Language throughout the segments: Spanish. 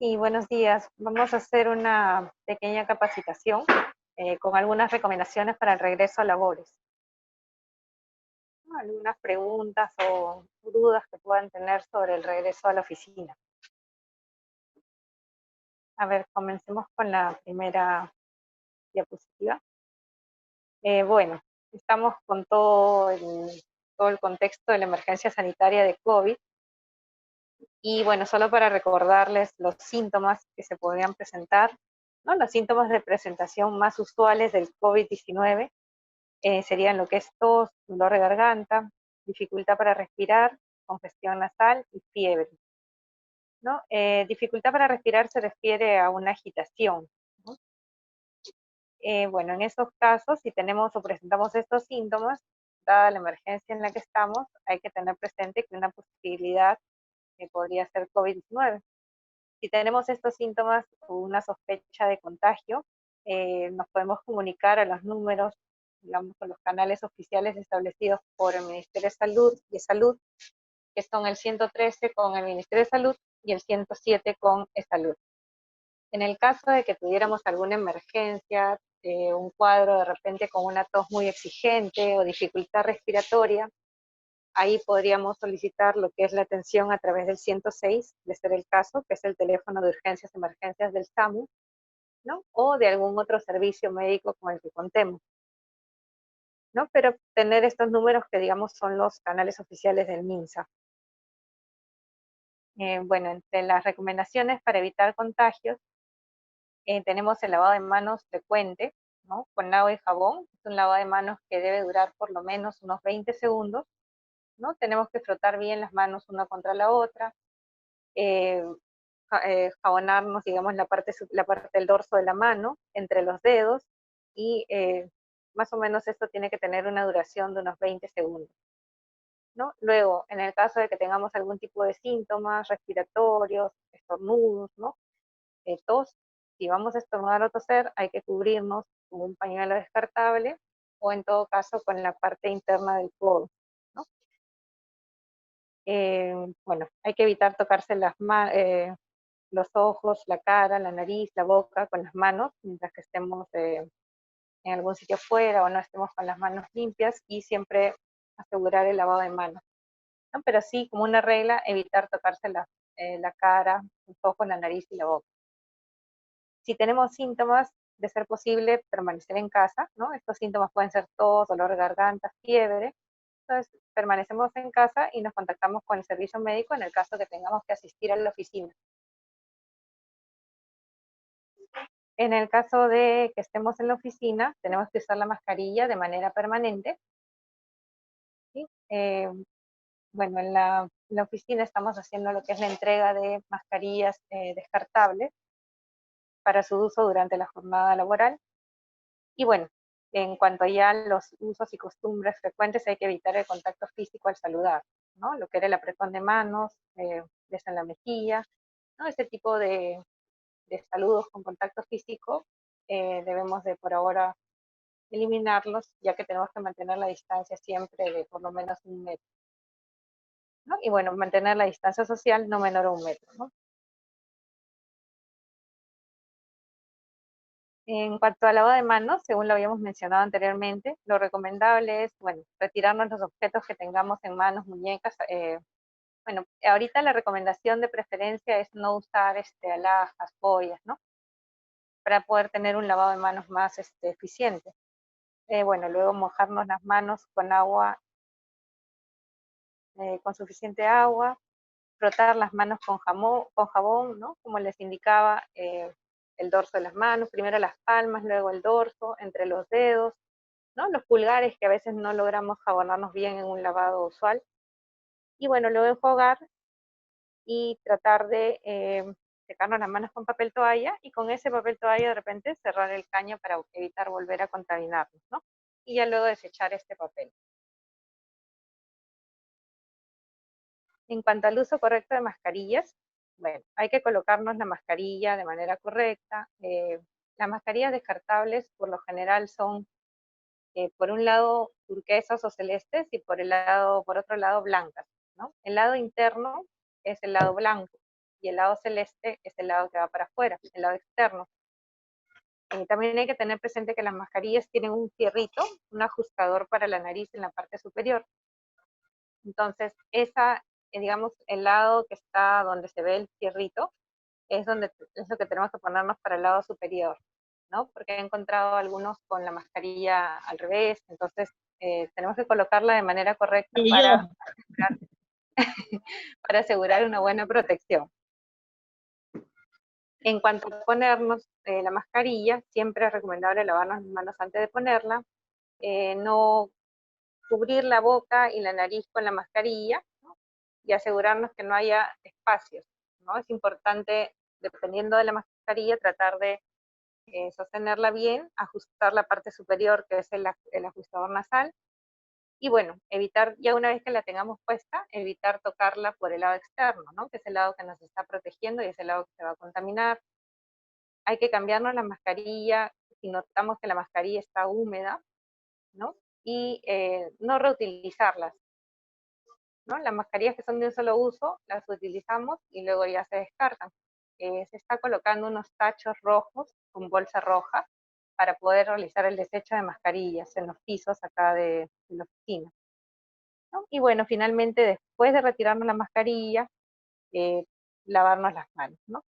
Y buenos días. Vamos a hacer una pequeña capacitación con algunas recomendaciones para el regreso a labores. ¿No? Algunas preguntas o dudas que puedan tener sobre el regreso a la oficina. A ver, comencemos con la primera diapositiva. Bueno, estamos con todo el contexto de la emergencia sanitaria de COVID. Y bueno, solo para recordarles los síntomas que se podrían presentar, ¿no? Los síntomas de presentación más usuales del COVID-19 serían lo que es tos, dolor de garganta, dificultad para respirar, congestión nasal y fiebre, ¿no? Dificultad para respirar se refiere a una agitación, ¿no? Bueno, en esos casos, si tenemos o presentamos estos síntomas, dada la emergencia en la que estamos, hay que tener presente que una posibilidad podría ser COVID-19. Si tenemos estos síntomas o una sospecha de contagio, nos podemos comunicar a los números, digamos, con los canales oficiales establecidos por el Ministerio de Salud, que son el 113 con el Ministerio de Salud y el 107 con Salud. En el caso de que tuviéramos alguna emergencia, un cuadro de repente con una tos muy exigente o dificultad respiratoria, ahí podríamos solicitar lo que es la atención a través del 106, de ser el caso, que es el teléfono de urgencias y emergencias del SAMU, ¿no? O de algún otro servicio médico con el que contemos, ¿no? Pero tener estos números que, digamos, son los canales oficiales del MINSA. Bueno, entre las recomendaciones para evitar contagios, tenemos el lavado de manos frecuente, ¿no? Con agua y jabón. Es un lavado de manos que debe durar por lo menos unos 20 segundos, ¿no? Tenemos que frotar bien las manos una contra la otra, jabonarnos, digamos, la parte del dorso de la mano, entre los dedos, y más o menos esto tiene que tener una duración de unos 20 segundos, ¿no? Luego, en el caso de que tengamos algún tipo de síntomas respiratorios, estornudos, ¿no? Tos, si vamos a estornudar o toser, hay que cubrirnos con un pañuelo descartable o en todo caso con la parte interna del codo, ¿no? Bueno, hay que evitar tocarse los ojos, la cara, la nariz, la boca con las manos, mientras que estemos en algún sitio fuera o no estemos con las manos limpias, y siempre asegurar el lavado de manos, ¿no? Pero sí, como una regla, evitar tocarse la cara, los ojos, la nariz y la boca. Si tenemos síntomas, de ser posible permanecer en casa, ¿no? Estos síntomas pueden ser tos, dolor de garganta, fiebre. Entonces, permanecemos en casa y nos contactamos con el servicio médico en el caso que tengamos que asistir a la oficina. En el caso de que estemos en la oficina, tenemos que usar la mascarilla de manera permanente, ¿sí? Bueno, en la oficina estamos haciendo lo que es la entrega de mascarillas descartables para su uso durante la jornada laboral. Y bueno, en cuanto ya a los usos y costumbres frecuentes, hay que evitar el contacto físico al saludar, ¿no? Lo que era el apretón de manos, beso en la mejilla, ¿no? Ese tipo de saludos con contacto físico debemos de por ahora eliminarlos, ya que tenemos que mantener la distancia siempre de por lo menos 1 metro, ¿no? Y bueno, mantener la distancia social no menor a 1 metro, ¿no? En cuanto al lavado de manos, según lo habíamos mencionado anteriormente, lo recomendable es, bueno, retirarnos los objetos que tengamos en manos, muñecas. Bueno, ahorita la recomendación de preferencia es no usar alhajas, joyas, ¿no? Para poder tener un lavado de manos más eficiente. Bueno, luego mojarnos las manos con agua, con suficiente agua, frotar las manos con jabón, ¿no? Como les indicaba, el dorso de las manos, primero las palmas, luego el dorso, entre los dedos, ¿no? Los pulgares, que a veces no logramos jabonarnos bien en un lavado usual. Y bueno, luego enjuagar y tratar de secarnos las manos con papel toalla, y con ese papel toalla de repente cerrar el caño para evitar volver a contaminarnos, ¿no? Y ya luego desechar este papel. En cuanto al uso correcto de mascarillas, bueno, hay que colocarnos la mascarilla de manera correcta. Las mascarillas descartables por lo general son, por un lado, turquesas o celestes, y por otro lado, blancas, ¿no? El lado interno es el lado blanco. y el lado celeste es el lado que va para afuera, el lado externo. También hay que tener presente que las mascarillas tienen un fierrito, un ajustador para la nariz en la parte superior. Entonces, digamos, el lado que está donde se ve el fierrito, es lo que tenemos que ponernos para el lado superior, ¿no? Porque he encontrado algunos con la mascarilla al revés, entonces tenemos que colocarla de manera correcta Y para, yo, para asegurar una buena protección. En cuanto a ponernos la mascarilla, siempre es recomendable lavarnos las manos antes de ponerla, no cubrir la boca y la nariz con la mascarilla, ¿no? Y asegurarnos que no haya espacios, ¿no? Es importante, dependiendo de la mascarilla, tratar de sostenerla bien, ajustar la parte superior, que es el ajustador nasal, y bueno, evitar, ya una vez que la tengamos puesta, evitar tocarla por el lado externo, ¿no? Que es el lado que nos está protegiendo y es el lado que se va a contaminar. Hay que cambiarnos la mascarilla si notamos que la mascarilla está húmeda, ¿no? Y no reutilizarlas, ¿no? Las mascarillas que son de un solo uso, las utilizamos y luego ya se descartan. Se está colocando unos tachos rojos con bolsa roja para poder realizar el desecho de mascarillas en los pisos acá de la oficina, ¿no? Y bueno, finalmente, después de retirarnos la mascarilla, eh, lavarnos las manos, ¿no?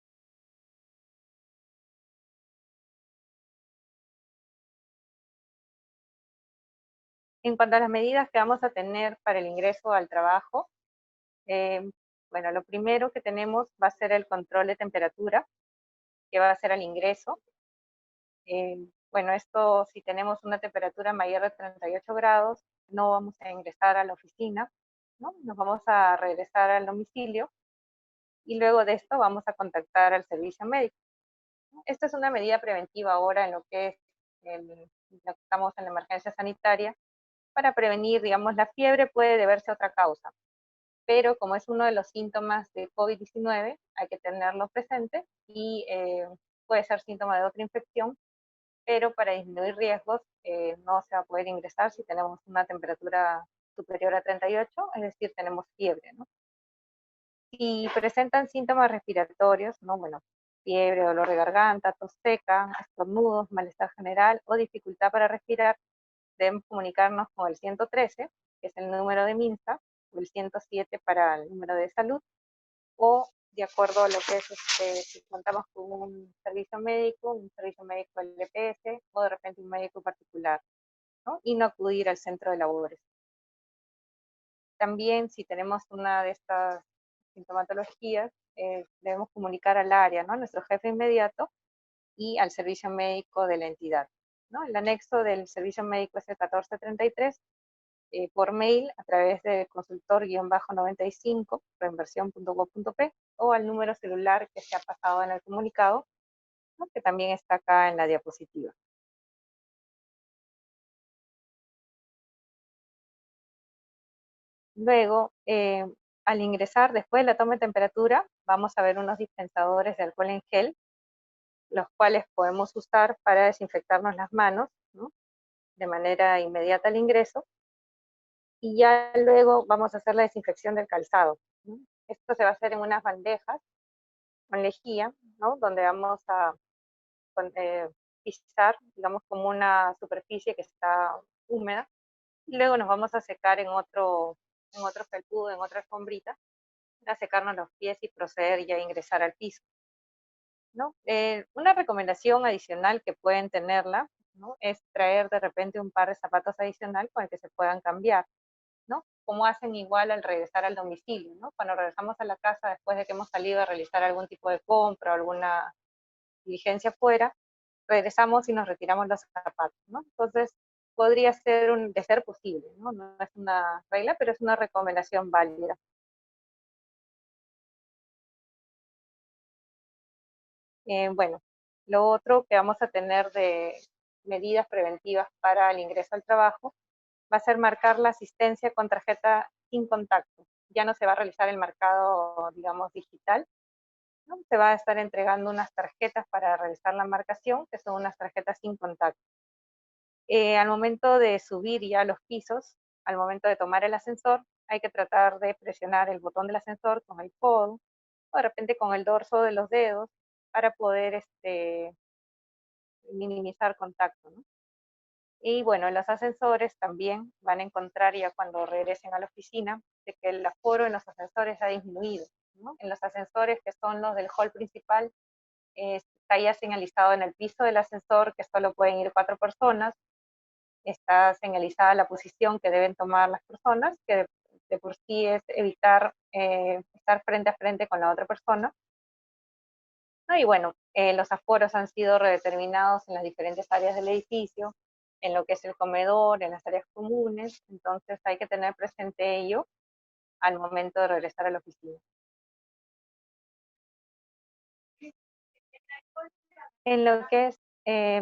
En cuanto a las medidas que vamos a tener para el ingreso al trabajo, eh, bueno, lo primero que tenemos va a ser el control de temperatura, que va a ser al ingreso. Bueno, esto, si tenemos una temperatura mayor de 38 grados, no vamos a ingresar a la oficina, ¿no? Nos vamos a regresar al domicilio y luego de esto vamos a contactar al servicio médico. Esta es una medida preventiva ahora en lo que es estamos en la emergencia sanitaria para prevenir, digamos, la fiebre puede deberse a otra causa, pero como es uno de los síntomas de COVID-19, hay que tenerlo presente y puede ser síntoma de otra infección, pero para disminuir riesgos no se va a poder ingresar si tenemos una temperatura superior a 38, es decir, tenemos fiebre, ¿no? Si presentan síntomas respiratorios, ¿no? Bueno, fiebre, dolor de garganta, tos seca, estornudos, malestar general o dificultad para respirar, debemos comunicarnos con el 113, que es el número de MINSA, o el 107 para el número de salud, o de acuerdo a lo que es, si contamos con un servicio médico LPS, o de repente un médico particular, ¿no? Y no acudir al centro de labores. También, si tenemos una de estas sintomatologías, debemos comunicar al área, ¿no? A nuestro jefe inmediato y al servicio médico de la entidad, ¿no? El anexo del servicio médico es el 1433, por mail a través de consultor-95 reinversión.gov.p o al número celular que se ha pasado en el comunicado, ¿no? Que también está acá en la diapositiva. Luego, al ingresar, después de la toma de temperatura, vamos a ver unos dispensadores de alcohol en gel, los cuales podemos usar para desinfectarnos las manos, ¿no? De manera inmediata al ingreso, y ya luego vamos a hacer la desinfección del calzado, ¿no? Esto se va a hacer en unas bandejas con lejía, ¿no? Donde vamos a pisar, digamos, como una superficie que está húmeda, y luego nos vamos a secar en otro felpudo, en otra alfombrita, a secarnos los pies y proceder ya a ingresar al piso, ¿no? Una recomendación adicional que pueden tenerla, ¿no? Es traer de repente un par de zapatos adicional con el que se puedan cambiar, ¿no? Como hacen igual al regresar al domicilio, ¿no? Cuando regresamos a la casa después de que hemos salido a realizar algún tipo de compra o alguna diligencia fuera, regresamos y nos retiramos los zapatos, ¿no? Entonces, podría ser de ser posible, ¿no? No es una regla, pero es una recomendación válida. Bueno, lo otro que vamos a tener de medidas preventivas para el ingreso al trabajo va a ser marcar la asistencia con tarjeta sin contacto. Ya no se va a realizar el marcado, digamos, digital, ¿no? Se va a estar entregando unas tarjetas para realizar la marcación, que son unas tarjetas sin contacto. Al momento de subir ya a los pisos, al momento de tomar el ascensor, hay que tratar de presionar el botón del ascensor con el codo, o de repente con el dorso de los dedos, para poder minimizar contacto, ¿no? Y bueno, en los ascensores también van a encontrar ya cuando regresen a la oficina de que el aforo en los ascensores ha disminuido, ¿no? En los ascensores que son los del hall principal, está ya señalizado en el piso del ascensor que solo pueden ir 4 personas, está señalizada la posición que deben tomar las personas, que de por sí es evitar estar frente a frente con la otra persona, ¿no? Y bueno, los aforos han sido redeterminados en las diferentes áreas del edificio, en lo que es el comedor, en las áreas comunes, entonces hay que tener presente ello al momento de regresar a la oficina. En lo que es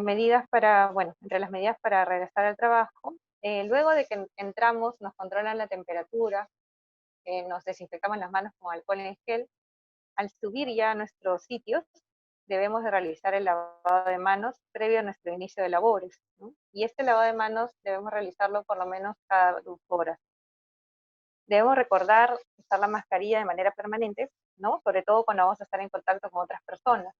medidas para, bueno, entre las medidas para regresar al trabajo, luego de que entramos, nos controlan la temperatura, nos desinfectamos las manos con alcohol en gel. Al subir ya a nuestros sitios, debemos de realizar el lavado de manos previo a nuestro inicio de labores, ¿no? Y este lavado de manos debemos realizarlo por lo menos cada 2 horas. Debemos recordar usar la mascarilla de manera permanente, ¿no? Sobre todo cuando vamos a estar en contacto con otras personas.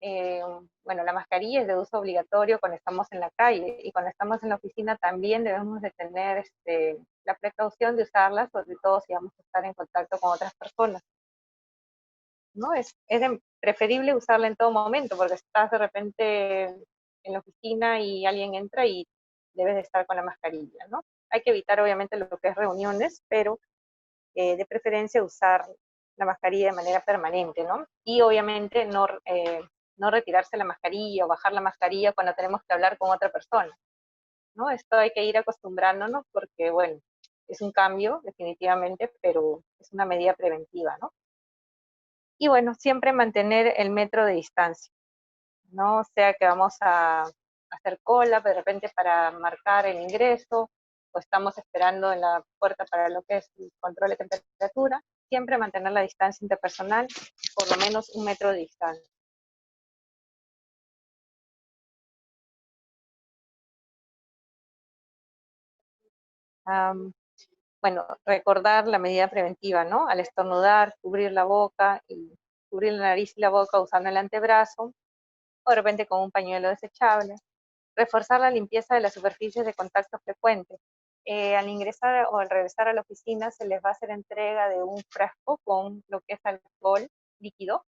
Eh, bueno, la mascarilla es de uso obligatorio cuando estamos en la calle, y cuando estamos en la oficina también debemos de tener la precaución de usarla, sobre todo si vamos a estar en contacto con otras personas, ¿no? Es preferible usarla en todo momento, porque estás de repente en la oficina y alguien entra y debes de estar con la mascarilla, ¿no? Hay que evitar obviamente lo que es reuniones, pero de preferencia usar la mascarilla de manera permanente, ¿no? Y obviamente no retirarse la mascarilla o bajar la mascarilla cuando tenemos que hablar con otra persona, ¿no? Esto hay que ir acostumbrándonos porque, bueno, es un cambio definitivamente, pero es una medida preventiva, ¿no? Y bueno, siempre mantener el metro de distancia, no sea que vamos a hacer cola de repente para marcar el ingreso, o estamos esperando en la puerta para lo que es el control de temperatura, siempre mantener la distancia interpersonal, por lo menos 1 metro de distancia. Um, bueno, recordar la medida preventiva, ¿no? Al estornudar, cubrir la boca y cubrir la nariz y la boca usando el antebrazo, o de repente con un pañuelo desechable. Reforzar la limpieza de las superficies de contacto frecuente. Al ingresar o al regresar a la oficina se les va a hacer entrega de un frasco con lo que es alcohol líquido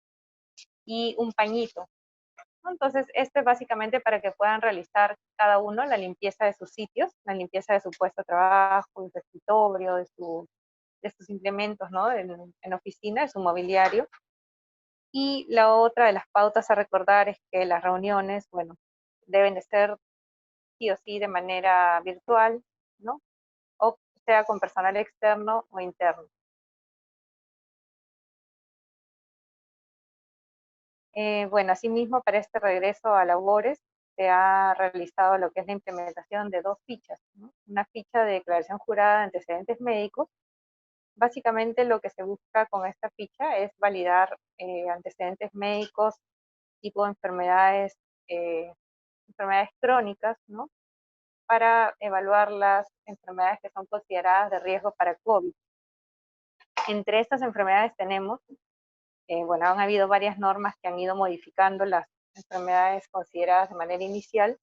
y un pañito, ¿no? Entonces, esto es básicamente para que puedan realizar cada uno la limpieza de sus sitios, la limpieza de su puesto de trabajo, de su escritorio, de sus implementos, ¿no? En oficina, de su mobiliario. Y la otra de las pautas a recordar es que las reuniones, bueno, deben de ser sí o sí de manera virtual, ¿no? O sea con personal externo o interno. Bueno, asimismo, para este regreso a labores, se ha realizado lo que es la implementación de 2 fichas, ¿no? Una ficha de declaración jurada de antecedentes médicos. Básicamente lo que se busca con esta ficha es validar antecedentes médicos tipo eh, enfermedades crónicas, ¿no? Para evaluar las enfermedades que son consideradas de riesgo para COVID. Entre estas enfermedades tenemos, bueno, han habido varias normas que han ido modificando las enfermedades consideradas de manera inicial,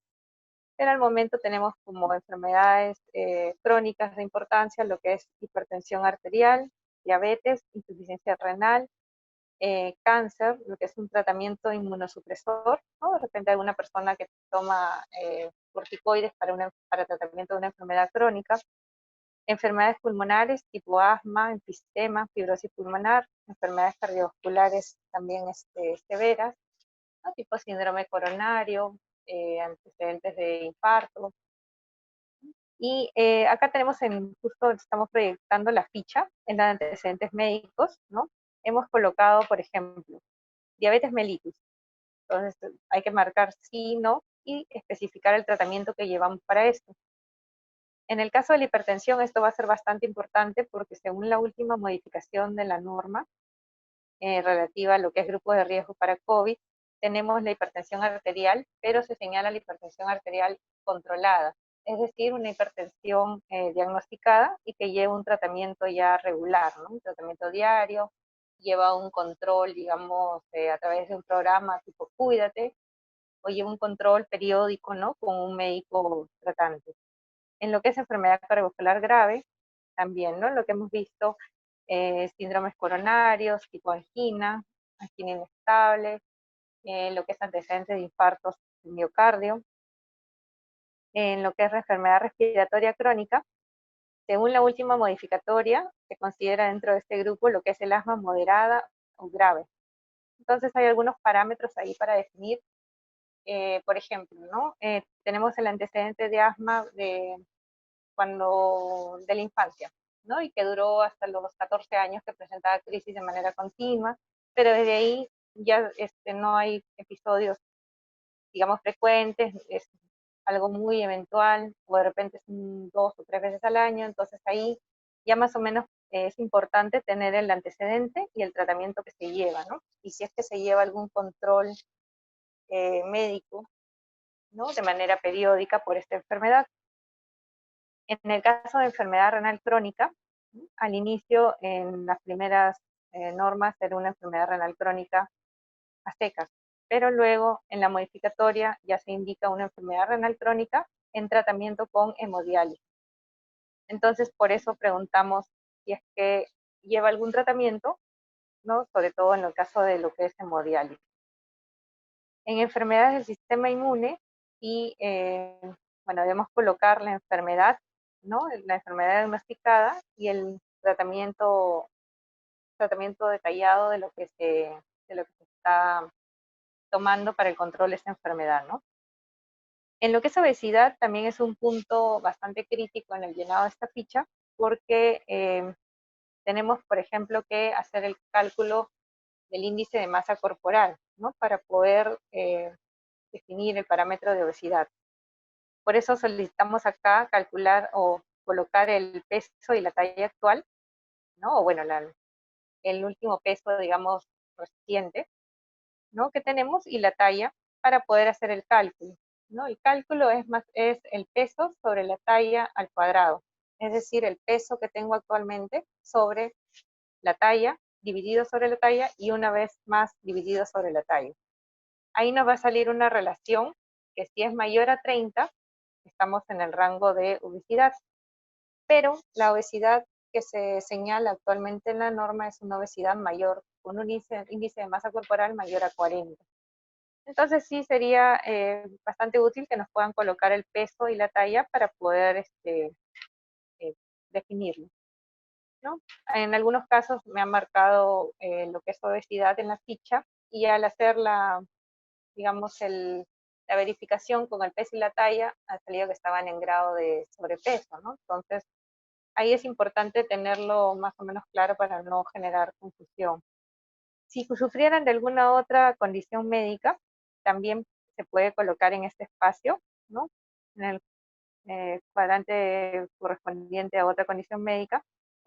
pero al momento tenemos como enfermedades crónicas de importancia lo que es hipertensión arterial, diabetes, insuficiencia renal, cáncer, lo que es un tratamiento inmunosupresor, ¿no? De repente hay una persona que toma corticoides para tratamiento de una enfermedad crónica, enfermedades pulmonares tipo asma, enfisema, fibrosis pulmonar, enfermedades cardiovasculares también severas, ¿no? Tipo síndrome coronario, antecedentes de infarto. Y acá tenemos, justo estamos proyectando la ficha en la de antecedentes médicos, ¿no? Hemos colocado, por ejemplo, diabetes mellitus. Entonces hay que marcar sí, no, y especificar el tratamiento que llevamos para esto. En el caso de la hipertensión, esto va a ser bastante importante porque según la última modificación de la norma relativa a lo que es grupo de riesgo para COVID, tenemos la hipertensión arterial, pero se señala la hipertensión arterial controlada, es decir, una hipertensión diagnosticada y que lleva un tratamiento ya regular, ¿no? Un tratamiento diario, lleva un control, digamos, a través de un programa tipo Cuídate, o lleva un control periódico, ¿no? Con un médico tratante. En lo que es enfermedad cardiovascular grave, también, ¿no? Lo que hemos visto, síndromes coronarios, tipo angina, angina inestable, lo que es antecedentes de infartos de miocardio. En lo que es la enfermedad respiratoria crónica, según la última modificatoria, se considera dentro de este grupo lo que es el asma moderada o grave. Entonces hay algunos parámetros ahí para definir. Por ejemplo, ¿no? Tenemos el antecedente de asma de la infancia, ¿no? Y que duró hasta los 14 años, que presentaba crisis de manera continua, pero desde ahí ya no hay episodios, digamos, frecuentes, es algo muy eventual, o de repente son 2 o 3 veces al año, entonces ahí ya más o menos es importante tener el antecedente y el tratamiento que se lleva, ¿no? Y si es que se lleva algún control médico, ¿no? De manera periódica por esta enfermedad. En el caso de enfermedad renal crónica, al inicio, en las primeras normas, era una enfermedad renal crónica a secas, pero luego en la modificatoria ya se indica una enfermedad renal crónica en tratamiento con hemodiálisis. Entonces, por eso preguntamos si es que lleva algún tratamiento, ¿no? Sobre todo en el caso de lo que es hemodiálisis. En enfermedades del sistema inmune, y bueno, debemos colocar la enfermedad, ¿no? La enfermedad diagnosticada y el tratamiento detallado de lo que se está tomando para el control de esta enfermedad, ¿no? En lo que es obesidad, también es un punto bastante crítico en el llenado de esta ficha, porque tenemos, por ejemplo, que hacer el cálculo del índice de masa corporal, ¿no? Para poder definir el parámetro de obesidad. Por eso solicitamos acá calcular o colocar el peso y la talla actual, ¿no? O bueno, el último peso, digamos, reciente, ¿no? Que tenemos, y la talla, para poder hacer el cálculo, ¿no? El cálculo es el peso sobre la talla al cuadrado, es decir, el peso que tengo actualmente sobre la talla, dividido sobre la talla, y una vez más dividido sobre la talla. Ahí nos va a salir una relación que, si es mayor a 30, estamos en el rango de obesidad, pero la obesidad que se señala actualmente en la norma es una obesidad mayor, con un índice de masa corporal mayor a 40. Entonces sí sería bastante útil que nos puedan colocar el peso y la talla para poder eh, definirlo, ¿no? En algunos casos me han marcado lo que es obesidad en la ficha, y al hacer digamos, la verificación con el peso y la talla, ha salido que estaban en grado de sobrepeso, ¿no? Entonces, ahí es importante tenerlo más o menos claro para no generar confusión. Si sufrieran de alguna otra condición médica, también se puede colocar en este espacio, ¿no? En el cuadrante correspondiente a otra condición médica,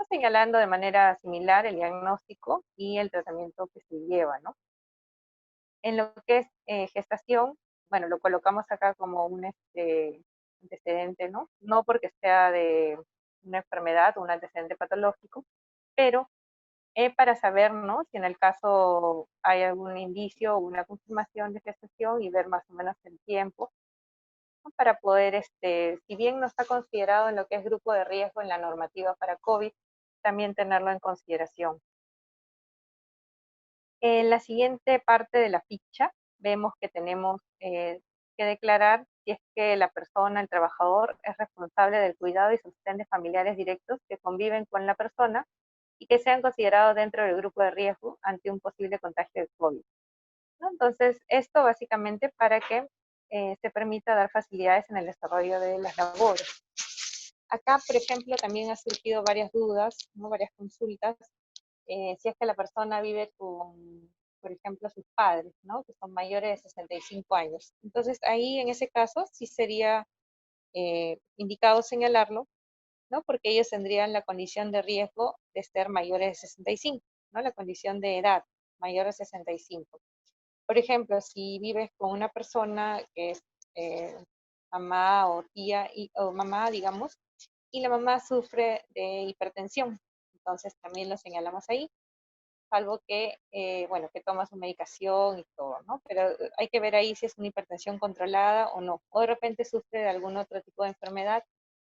señalando de manera similar el diagnóstico y el tratamiento que se lleva, ¿no? En lo que es gestación, bueno, lo colocamos acá como un antecedente, ¿no? No porque sea de una enfermedad o un antecedente patológico, pero para saber, ¿no? Si en el caso hay algún indicio o una confirmación de gestación, y ver más o menos el tiempo, ¿no? Para poder, si bien no está considerado en lo que es grupo de riesgo en la normativa para COVID, también tenerlo en consideración. En la siguiente parte de la ficha vemos que tenemos que declarar si es que la persona, el trabajador, es responsable del cuidado y sostén de familiares directos que conviven con la persona y que sean considerados dentro del grupo de riesgo ante un posible contagio de COVID, ¿no? Entonces, esto básicamente para que se permita dar facilidades en el desarrollo de las labores. Acá, por ejemplo, también ha surgido varias dudas, ¿no? Varias consultas, si es que la persona vive con, por ejemplo, sus padres, ¿no? Que son mayores de 65 años. Entonces, ahí en ese caso sí sería indicado señalarlo, ¿no? Porque ellos tendrían la condición de riesgo de ser mayores de 65, ¿no? La condición de edad, mayor de 65. Por ejemplo, si vives con una persona que es mamá o tía, o mamá, digamos, y la mamá sufre de hipertensión, entonces también lo señalamos ahí. salvo que, bueno, que toma su medicación y todo, ¿no? Pero hay que ver ahí si es una hipertensión controlada o no. O de repente sufre de algún otro tipo de enfermedad,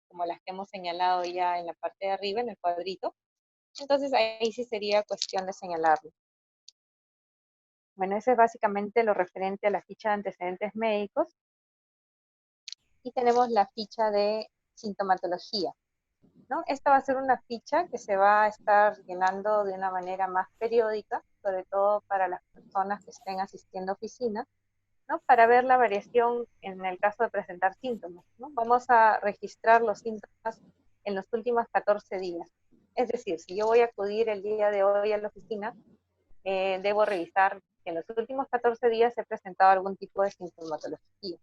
como las que hemos señalado ya en la parte de arriba, en el cuadrito. Entonces ahí sí sería cuestión de señalarlo. Bueno, eso es básicamente lo referente a la ficha de antecedentes médicos. Y tenemos la ficha de sintomatología, ¿no? Esta va a ser una ficha que se va a estar llenando de una manera más periódica, sobre todo para las personas que estén asistiendo a oficinas, ¿no? Para ver la variación en el caso de presentar síntomas, ¿no? Vamos a registrar los síntomas en los últimos 14 días. Es decir, si yo voy a acudir el día de hoy a la oficina, debo revisar que en los últimos 14 días he presentado algún tipo de sintomatología,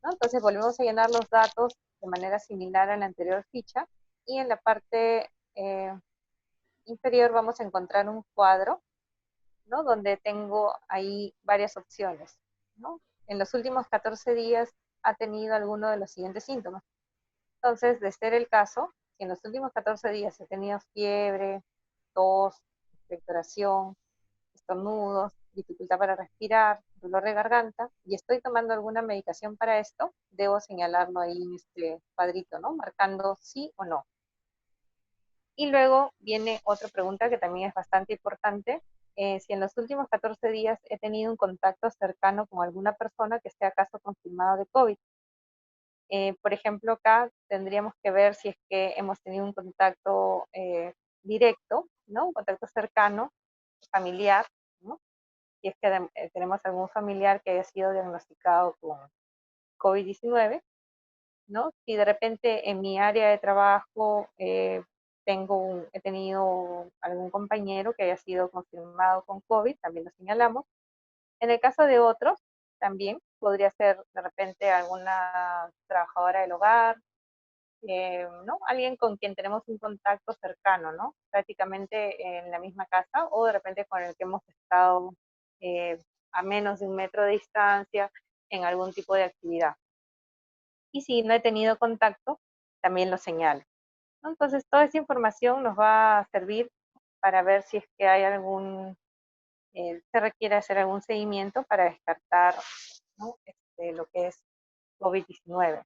¿no? Entonces volvemos a llenar los datos de manera similar a la anterior ficha y en la parte inferior vamos a encontrar un cuadro, ¿no? Donde tengo ahí varias opciones, ¿no? En los últimos 14 días ha tenido alguno de los siguientes síntomas. Entonces, de ser el caso, si en los últimos 14 días he tenido fiebre, tos, expectoración, estornudos, dificultad para respirar, dolor de garganta, y estoy tomando alguna medicación para esto, debo señalarlo ahí en este cuadrito, ¿no? Marcando sí o no. Y luego viene otra pregunta que también es bastante importante. Si en los últimos 14 días he tenido un contacto cercano con alguna persona que esté acaso confirmado de COVID. Por ejemplo, acá tendríamos que ver si es que hemos tenido un contacto directo, ¿no? Un contacto cercano, familiar, ¿no? Si es que tenemos algún familiar que haya sido diagnosticado con COVID-19, ¿no? Si de repente en mi área de trabajo he tenido algún compañero que haya sido confirmado con COVID, también lo señalamos. En el caso de otros, también podría ser de repente alguna trabajadora del hogar, ¿no? Alguien con quien tenemos un contacto cercano, ¿no? Prácticamente en la misma casa o de repente con el que hemos estado eh, a menos de 1 metro de distancia en algún tipo de actividad. Y si no he tenido contacto, también lo señalo, ¿no? Entonces, toda esa información nos va a servir para ver si es que hay se requiere hacer algún seguimiento para descartar, ¿no? Lo que es COVID-19.